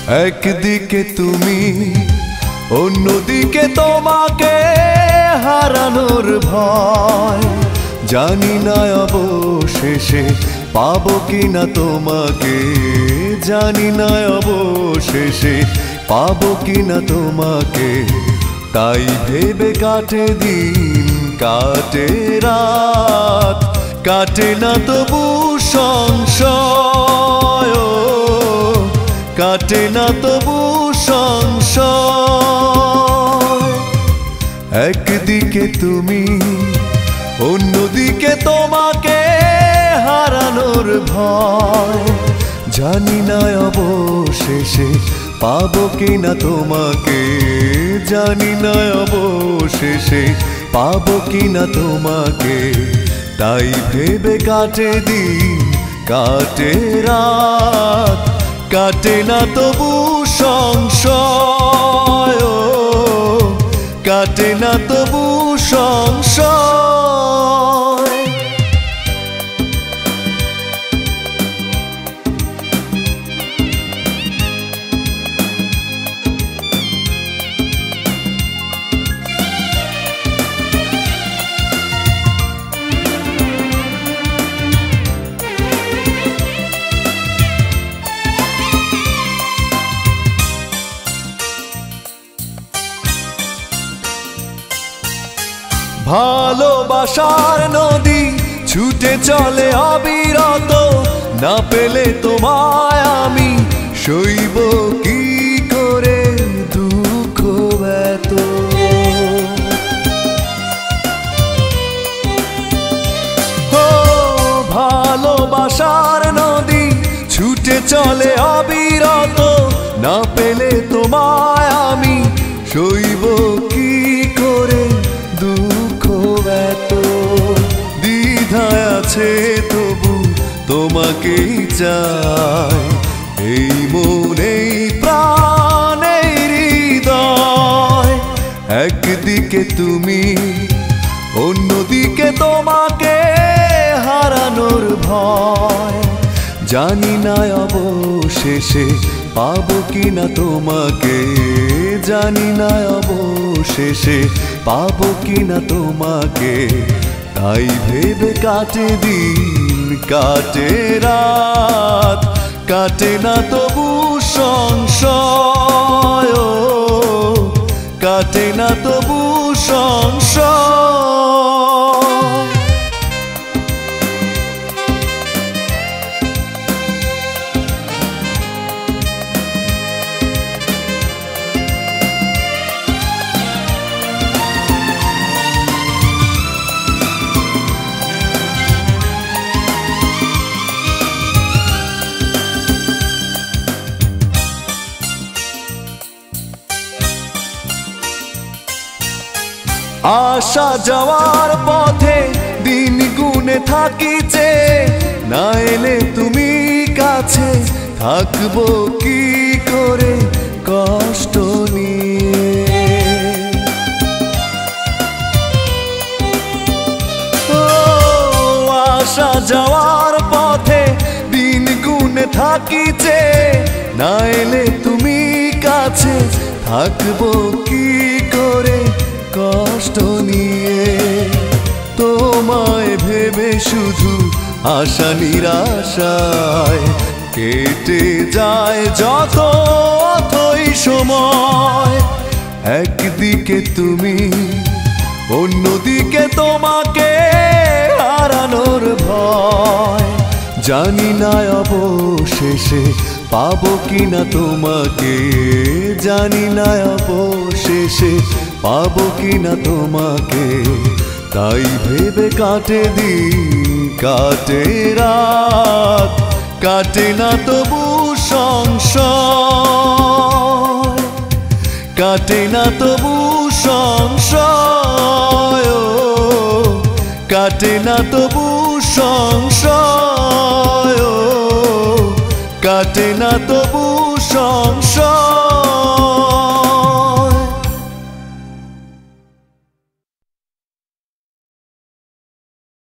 একদিকে তুমি, অন্যদিকে তোমাকে হারানোর ভয়। জানি না অবশেষে পাবো কিনা তোমাকে, জানি না অবশেষে পাবো কিনা তোমাকে। তাই ভেবে কাটে দিন, কাটে রাত, কাটে না তবু সংশয়, কাটে না তবু সংশয়। একদিকে তুমি, অন্যদিকে তোমাকে হারানোর ভয়। জানি না অবশেষে পাবো কিনা তোমাকে, জানি না অবশেষে পাবো কিনা তোমাকে। তাই ভেবে কাটে দিন, কাটে রাত, কাটে না তবু সংশয়, কাটে না তবু সংশয়। ভালোবাসার নদী ছুটে চলে অবিরত, না পেলে তোমায় আমি সইব কি করে দুঃখ এত। ও ভালোবাসার নদী ছুটে চলে অবিরত, না পেলে তোমায় আমি সইব কি করে দুঃখ এত। দ্বিধায় আছে তবু তোমাকেই চাই, এই মনে প্রাণ এই হৃদয়। একদিকে তুমি, অন্যদিকে তোমাকে হারানোর ভয়। জানি না অবশেষে পাবো কিনা তোমাকে, জানি না অবশেষে পাবো কিনা তোমাকে। তাই ভেবে কাটে দিন, কাটে রাত, কাটে না তবু সংশয়, কাটে না তবু সংশয়। আসা যাওয়ার পথে দিন গুনে থাকিছে, না এলে তুমি কাছে থাকবো কি করে কষ্ট নিয়ে। ও আসা যাওয়ার পথে দিন গুনে থাকিছে, না এলে তুমি কাছে থাকবো কি করে কষ্ট নিয়ে। তোমায় ভেবে শুধু আশা নিরাশায় কেটে যায় যত অথই সময়। একদিকে তুমি, অন্যদিকে তোমাকে হারানোর ভয়। জানি না অবশেষে পাবো কিনা তোমাকে, জানি না অবশেষে পাবো কিনা তোমাকে। তাই ভেবে কাটে দিন, কাটে রাত, কাটে না তবু সংশয়, কাটে না তবু সংশয়, কাটে না তবু সংশয়, কাটে না তবু সংশয়।